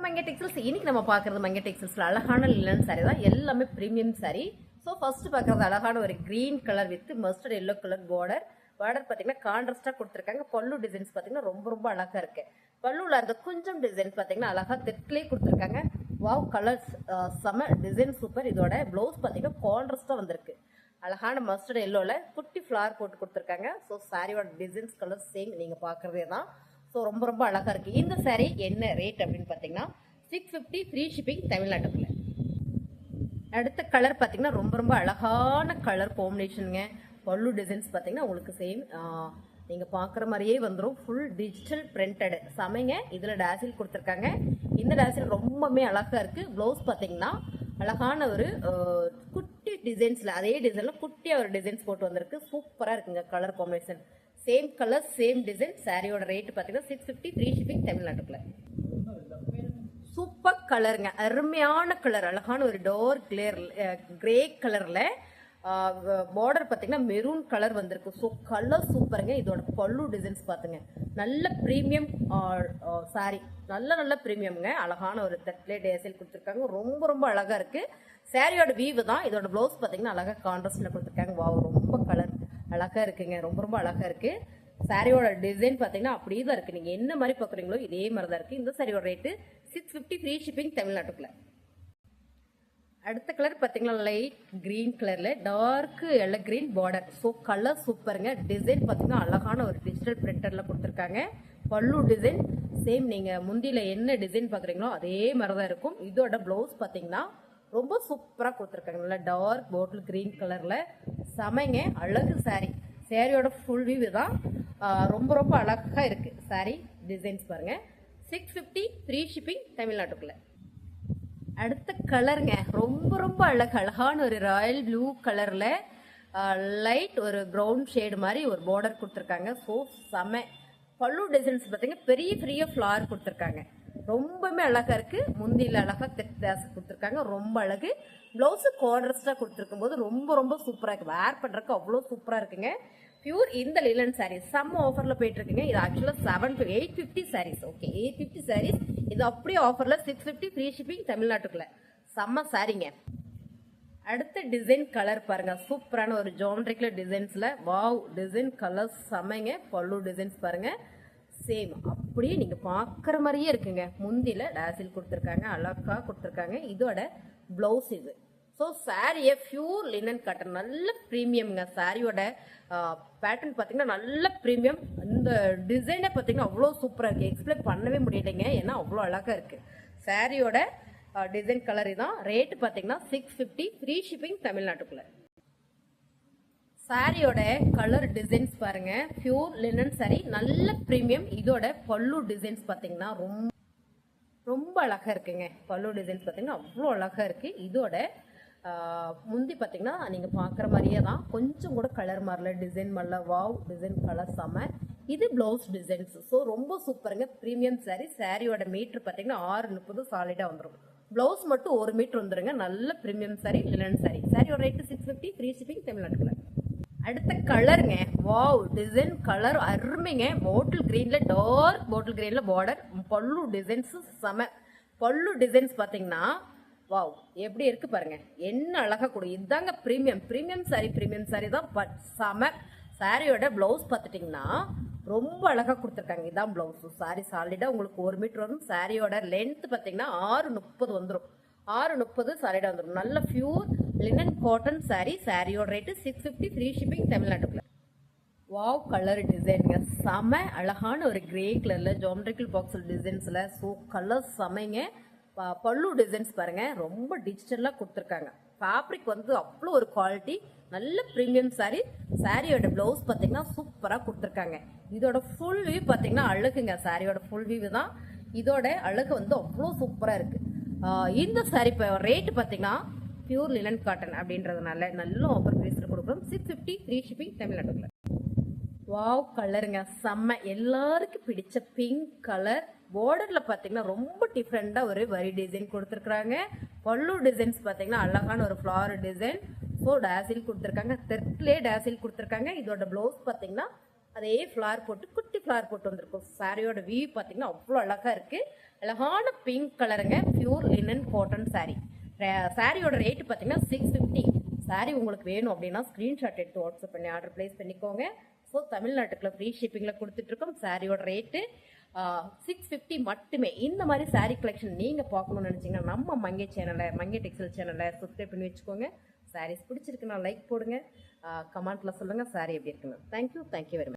மங்கை textiles. இன்னைக்கு நம்ம பார்க்குறது மங்கை டெக்ஸ்டைல்ஸ்ல அழகான லினன் சாரி தான். எல்லாமே ப்ரீமியம் சாரி. ஸோ ஃபர்ஸ்ட் பார்க்குறது அழகான ஒரு green colour with mustard yellow colour border பார்த்தீங்கன்னா கான்ட்ராஸ்டாக கொடுத்துருக்காங்க. பல்லு டிசைன்ஸ் பார்த்தீங்கன்னா ரொம்ப அழகாக இருக்கு. பல்லுவில் இருந்த கொஞ்சம் டிசைன்ஸ் பார்த்தீங்கன்னா அழகாக தெற்கிலே கொடுத்துருக்காங்க. வாவ், கலர்ஸ் செம, டிசைன் சூப்பர். இதோட ப்ளவுஸ் பார்த்தீங்கன்னா கான்ட்ராஸ்டாக வந்திருக்கு. அழகான மஸ்டர்ட் எல்லோவில் குட்டி ஃப்ளவர் போட்டு கொடுத்துருக்காங்க. ஸோ சாரியோட டிசைன்ஸ் கலர் சேம் நீங்கள் பார்க்குறதே தான். ஸோ ரொம்ப அழகாக இருக்குது. இந்த சாரீ என்ன ரேட் அப்படின்னு பார்த்தீங்கன்னா 650 ஃப்ரீ ஷிப்பிங் தமிழ்நாட்டுக்குள்ள. அடுத்த கலர் பார்த்தீங்கன்னா ரொம்ப அழகான கலர் காம்பினேஷனுங்க. பல்லு டிசைன்ஸ் பார்த்தீங்கன்னா உங்களுக்கு சேம் நீங்கள் பார்க்குற மாதிரியே வந்துடும். ஃபுல் டிஜிட்டல் பிரிண்டடு சமைங்க. இதில் டேசில் கொடுத்துருக்காங்க. இந்த டேசில் ரொம்பவே அழகாக இருக்குது. ப்ளவுஸ் பார்த்தீங்கன்னா அழகான ஒரு குட்டி டிசைன்ஸில் அதே டிசைனில் குட்டியாக ஒரு டிசைன்ஸ் போட்டு வந்திருக்கு. சூப்பராக இருக்குங்க colour combination. Same colour same design. சாரியோட ரேட் பார்த்தீங்கன்னா 650 ஃப்ரீ ஷிப்பிங் தமிழ்நாட்டுக்குள்ள. சூப்பர் கலருங்க, அருமையான கலர். அழகான ஒரு டார்க் கிரே கலரில் பார்டர் பார்த்தீங்கன்னா மெரூன் கலர் வந்திருக்கு. ஸோ கலர் சூப்பருங்க. இதோட பல்லு டிசைன்ஸ் பார்த்துங்க, நல்ல ப்ரீமியம் சாரி, நல்ல ப்ரீமியம்ங்க. அழகான ஒரு தட்லே டேசல் கொடுத்துருக்காங்க. ரொம்ப அழகாக இருக்குது. சாரியோட வீவு தான். இதோட ப்ளவுஸ் பார்த்தீங்கன்னா அழகாக கான்ட்ராஸ்டில் கொடுத்துருக்காங்க. வா, ரொம்ப கலர் அழகாக இருக்குங்க. ரொம்ப அழகாக இருக்குது. சாரியோட டிசைன் பார்த்தீங்கன்னா அப்படியே தான் இருக்குது. நீங்கள் என்ன மாதிரி பார்க்குறீங்களோ இதே மாதிரி தான் இருக்குது. இந்த சாரியோட ரேட்டு 650 ஃப்ரீ ஷிப்பிங் தமிழ்நாட்டுக்குள்ள. அடுத்த கலர் பார்த்தீங்கன்னா லைட் கிரீன் கலரில் dark yellow green border. So colour சூப்பருங்க. டிசைன் பார்த்தீங்கன்னா அழகான ஒரு டிஜிட்டல் பிரிண்டரில் கொடுத்துருக்காங்க. பல்லு டிசைன் சேம், நீங்கள் முந்தியில் என்ன டிசைன் பார்க்குறீங்களோ அதே மாதிரி தான் இருக்கும். இதோட ப்ளவுஸ் பார்த்தீங்கன்னா ரொம்ப சூப்பராக கொடுத்துருக்காங்க. நல்லா டார்க் பாட்டில் கிரீன் கலரில் சமைங்க. அழகு சாரி. சாரியோட ஃபுல் வியூ தான். ரொம்ப அழகாக இருக்குது சாரி. டிசைன்ஸ் பாருங்கள். 650 ஃப்ரீ ஷிப்பிங் தமிழ்நாட்டுக்குள்ள. அடுத்த கலருங்க ரொம்ப அழகான ஒரு ராயல் ப்ளூ கலரில் லைட் ஒரு ப்ரௌன் ஷேடு மாதிரி ஒரு பார்டர் கொடுத்துருக்காங்க. ஸோ செம. பல்லு டிசைன்ஸ் பார்த்தீங்கன்னா பெரிய ஃப்ளவர் கொடுத்துருக்காங்க. ரொம்பவே அழகாக இருக்குது. முந்தியில் அழகாக தெற்கு கொடுத்துருக்காங்க. ரொம்ப அழகு. ப்ளவுஸு கான்ட்ராஸ்டாக கொடுத்துருக்கும் போது ரொம்ப சூப்பராக இருக்குது. வேர் பண்ணுறதுக்கு அவ்வளோ சூப்பராக இருக்குங்க. பியூர் இந்த லிலன் சாரீஸ் செம்ம ஆஃபரில் போயிட்டு இருக்குங்க. இது ஆக்சுவலாக 850 சாரீஸ். ஓகே, 850 சாரீஸ். இது அப்படியே ஆஃபரில் 650 ஃப்ரீ ஷிப்பிங் தமிழ்நாட்டுக்குள்ள. செம்ம சாரிங்க. அடுத்த டிசைன் கலர் பாருங்க. சூப்பரான ஒரு ஜாமெட்ரிக்கல் டிசைன்ஸில் வாவ், டிசைன் கலர் செமைங்க. பல்லு டிசைன்ஸ் பாருங்க. சேம் அப்படியே நீங்கள் பார்க்குற மாதிரியே இருக்குங்க. முந்தியில் டேசில் கொடுத்துருக்காங்க, அழகாக கொடுத்துருக்காங்க. இதோட ப்ளவுஸ் இது. ஸோ சாரியை பியூர் லினன் காட்டன், நல்ல ப்ரீமியம்ங்க. சாரியோட பேட்டர்ன் பார்த்தீங்கன்னா நல்ல ப்ரீமியம். இந்த டிசைனை பார்த்தீங்கன்னா அவ்வளோ சூப்பராக இருக்குது. எக்ஸ்பிளைன் பண்ணவே முடியலைங்க, ஏன்னா அவ்வளோ அழகாக இருக்குது. சாரியோட டிசைன் கலர் தான். ரேட்டு பார்த்தீங்கன்னா 650 ஃப்ரீ ஷிப்பிங் தமிழ்நாட்டுக்குள்ள. சாரியோட கலர் டிசைன்ஸ் பாருங்க. பியூர் லினன் சாரி, நல்ல ப்ரீமியம். இதோட பல்லு டிசைன்ஸ் பார்த்தீங்கன்னா ரொம்ப அழகாக இருக்குங்க. பல்லு டிசைன்ஸ் பார்த்தீங்கன்னா அவ்வளோ அழகாக இருக்குது. இதோட முந்தி பார்த்தீங்கன்னா நீங்கள் பார்க்குற மாதிரியே தான். கொஞ்சம் கூட கலர் மாறல, டிசைன் மாறல. வாவ், டிசைன் கலர் செம. இது ப்ளவுஸ் டிசைன்ஸ். ஸோ ரொம்ப சூப்பருங்க. Premium sorry. சாரியோட மீட்ரு பார்த்தீங்கன்னா 630 சாலிடாக வந்துடும். ப்ளவுஸ் மட்டும் 1 மீட்டர் வந்துருங்க. நல்ல ப்ரீமியம் சாரி, லினன் சாரி. சாரியோட ரேட்டு 650 ஃப்ரீ ஷிப்பிங் தமிழ்நாட்டுக்குள்ள. அடுத்த கலருங்க. வாவ், டிசைன் கலர் அருமைங்க. பாட்டில் கிரீன்ல டார்க் பாட்டில் கிரீன்ல பார்டர். பல்லு டிசைன்ஸ் செம. பல்லு டிசைன்ஸ் பார்த்தீங்கன்னா வாவ், எப்படி இருக்கு பாருங்க. என்ன அழகா கொடு. இதுதாங்க ப்ரீமியம் சாரி தான். பட் செம. சாரியோட ப்ளவுஸ் பார்த்துட்டிங்கன்னா ரொம்ப அழகாக கொடுத்துருக்காங்க. இதான் ப்ளவுஸ். சாரி சாலிடாக உங்களுக்கு 1 மீட்டர் வரும். சாரியோட லென்த் பார்த்தீங்கன்னா 630 வந்துடும். 630 சாலிடாக வந்துடும். நல்ல பியூர் லினன் காட்டன் சாரி. சாரியோட ரேட்டு 650 ஃப்ரீ ஷிப்பிங் தமிழ்நாட்டுக்குள்ள. வாவ், கலர் டிசைனுங்க செம. அழகான ஒரு கிரே கலரில் ஜாமெட்ரிக்கல் பாக்ஸில் டிசைன்ஸில். ஸோ கலர் செமைங்க. பல்லு டிசைன்ஸ் பாருங்க. ரொம்ப டிஜிட்டலாக கொடுத்துருக்காங்க. ஃபேப்ரிக் வந்து அவ்வளோ ஒரு குவாலிட்டி. நல்ல ப்ரீமியம் சாரி. சாரியோட ப்ளவுஸ் பார்த்தீங்கன்னா சூப்பராக கொடுத்துருக்காங்க. இதோட ஃபுல் வியூ பார்த்தீங்கன்னா அழகுங்க. சாரியோட ஃபுல் வியூ தான். இதோட அழகு வந்து அவ்வளோ சூப்பராக இருக்குது. இந்த சாரி இப்போ ரேட்டு பார்த்தீங்கன்னா பியூர் லினன் காட்டன் அப்படின்றதுனால நல்ல ஆஃபர் ப்ரைஸில் கொடுக்குறோம். 650 ஃப்ரீ ஷிப்பிங் தமிழ்நாட்டுக்குள்ள. வாவ், கலருங்க செம்ம. எல்லாருக்கும் பிடிச்ச பிங்க் கலர். பார்டரில் பார்த்தீங்கன்னா ரொம்ப டிஃப்ரெண்டாக ஒரு வரி டிசைன் கொடுத்துருக்குறாங்க. பல்லு டிசைன்ஸ் பார்த்தீங்கன்னா அழகான ஒரு ஃப்ளவர் டிசைன். ஸோ டேசில் கொடுத்துருக்காங்க. தெற்கிலே டேசில் கொடுத்துருக்காங்க. இதோட ப்ளவுஸ் பார்த்தீங்கன்னா அதே ஃப்ளார் போட்டு குட்டி ஃப்ளார் போட்டு வந்திருக்கும். சாரியோட வியூ பார்த்தீங்கன்னா அவ்வளோ அழகாக இருக்குது. அழகான பிங்க் கலருங்க, பியூர் லினன் காட்டன் சாரி. சாரியோட ரேட்டு பார்த்தீங்கன்னா 650. சாரி உங்களுக்கு வேணும் அப்படின்னா ஸ்க்ரீன்ஷாட் எடுத்து வாட்ஸ்அப் பண்ணி ஆர்டர் பிளேஸ் பண்ணிக்கோங்க. ஸோ தமிழ்நாட்டுக்குள்ள ஃப்ரீ ஷிப்பிங்கில் கொடுத்துட்ருக்கோம். சாரியோட ரேட்டு 650 மட்டுமே. இந்த மாதிரி சாரி கலெக்ஷன் நீங்கள் பார்க்கணும்னு நினச்சிங்கன்னா நம்ம மங்கை சேனலை, மங்கை டெக்ஸ்டைல் சேனலை சப்ஸ்கிரைப் பண்ணி வச்சுக்கோங்க. சாரீஸ் பிடிச்சிருக்குன்னா லைக் போடுங்க, கமெண்ட்டில் சொல்லுங்கள் சாரி எப்படி இருக்குன்னு. Thank you very much.